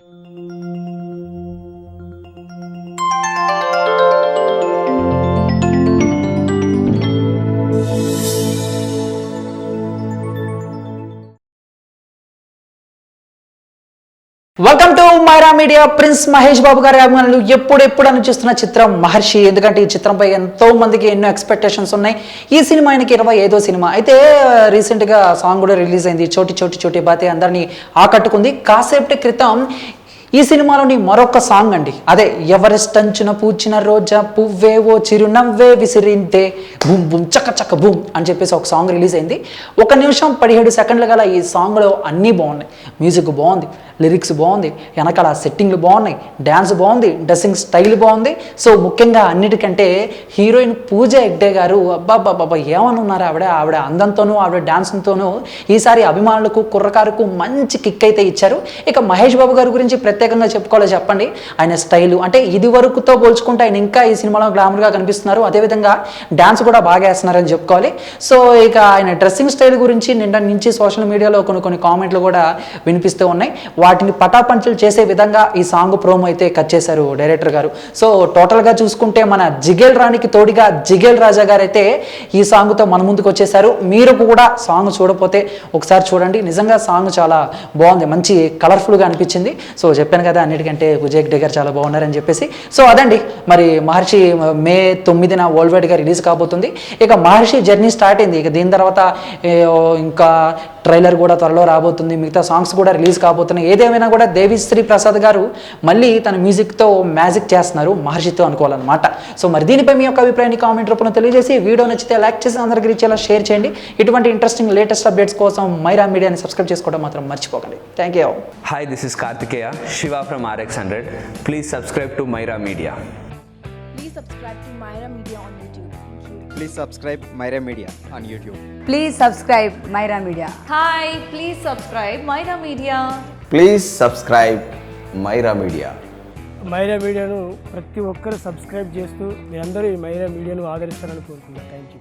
Welcome to Myra media. Prince Mahesh Babu గారి అభిమానులు ఎప్పుడెప్పుడు అని చూస్తున్న చిత్రం మహర్షి. ఎందుకంటే ఈ చిత్రంపై ఎంతో మందికి ఎన్నో ఎక్స్పెక్టేషన్స్ ఉన్నాయి. ఈ సినిమా ఆయనకి 25వ సినిమా అయితే రీసెంట్గా సాంగ్ కూడా రిలీజ్ అయింది. చోటి చోటి చోటి బాతే అందరినీ ఆకట్టుకుంది. కాసేపటి క్రితం ఈ సినిమాలోని మరొక సాంగ్ అండి, అదే ఎవరెస్ట్ అంచున పూచిన రోజా పువ్వేవో చిరునవ్వే విసిరింతే బూమ్ బూమ్ చక్క చక్క బూమ్ అని చెప్పేసి ఒక సాంగ్ రిలీజ్ అయింది. 1 నిమిషం 17 సెకండ్లు గల ఈ సాంగ్లో అన్నీ బాగున్నాయి. మ్యూజిక్ బాగుంది, లిరిక్స్ బాగుంది, వెనకాల సెట్టింగ్లు బాగున్నాయి, డ్యాన్స్ బాగుంది, డ్రెస్సింగ్ స్టైల్ బాగుంది. సో ముఖ్యంగా అన్నిటికంటే హీరోయిన్ పూజ హెగ్డే గారు అబ్బాబ్బాబ్బా ఏమని ఉన్నారు ఆవిడ అందంతోనూ ఆవిడ డాన్స్తోనూ ఈసారి అభిమానులకు కుర్రకారుకు మంచి కిక్ అయితే ఇచ్చారు. ఇక మహేష్ బాబు గారి గురించి ప్రత్యేకంగా చెప్పుకోవాలో చెప్పండి. ఆయన స్టైలు అంటే ఇది వరకుతో పోల్చుకుంటే ఆయన ఇంకా ఈ సినిమాలో గ్లామర్గా కనిపిస్తున్నారు. అదేవిధంగా డ్యాన్స్ కూడా బాగా వేస్తున్నారని చెప్పుకోవాలి. సో ఇక ఆయన డ్రెస్సింగ్ స్టైల్ గురించి నిన్న నుంచి సోషల్ మీడియాలో కొన్ని కామెంట్లు కూడా వినిపిస్తూ ఉన్నాయి. వాటిని పటాపంచలు చేసే విధంగా ఈ సాంగ్ ప్రోమో అయితే కట్ చేశారు డైరెక్టర్ గారు. సో టోటల్గా చూసుకుంటే మన జిగేల్ రాణికి తోడుగా జిగేల్ రాజా గారు అయితే ఈ సాంగ్తో మన ముందుకు వచ్చేసారు. మీరు కూడా సాంగ్ చూడకపోతే ఒకసారి చూడండి. నిజంగా సాంగ్ చాలా బాగుంది, మంచి కలర్ఫుల్గా అనిపించింది. సో చెప్పాను కదా అన్నిటికంటే పూజ హెగ్డే గారు చాలా బాగున్నారని చెప్పేసి. సో అదండి మరి మహర్షి మే 9న వరల్డ్ వైడ్గా రిలీజ్ కాబోతుంది. ఇక మహర్షి జర్నీ స్టార్ట్ అయింది. ఇక దీని తర్వాత ఇంకా ట్రైలర్ కూడా త్వరలో రాబోతుంది, మిగతా సాంగ్స్ కూడా రిలీజ్ కాబోతున్నాయి. ఏదేమైనా కూడా దేవిశ్రీ ప్రసాద్ గారు మళ్ళీ తన మ్యూజిక్తో మ్యాజిక్ చేస్తున్నారు మహర్షితో అనుకోవాలన్నమాట. సో మరి దీనిపై మీ యొక్క అభిప్రాయాన్ని కామెంట్ రూపంలో తెలియజేసి వీడియో నచ్చితే లైక్ చేసి అందరికీ రీచేలా షేర్ చేయండి. ఇటువంటి ఇంట్రెస్టింగ్ లేటెస్ట్ అప్డేట్స్ కోసం మైరా మీడియాని సబ్స్క్రైబ్ చేసుకోవడం మాత్రం మర్చిపోకండి. Thank you. Hi, this is Kartikeya Shiva from RX100. Please subscribe to Myra Media. Please subscribe to Myra Media on YouTube. Thank you. Please subscribe Myra Media on YouTube. Please subscribe Myra Media. Hi, please subscribe Myra Media. Please subscribe Myra Media. మైరా మీడియాను ప్రతి ఒక్కరు subscribe చేస్తూ మీరందరూ ఈ మైరా మీడియాను ఆదరిస్తారని కోరుకుంటున్నాను. Thank you.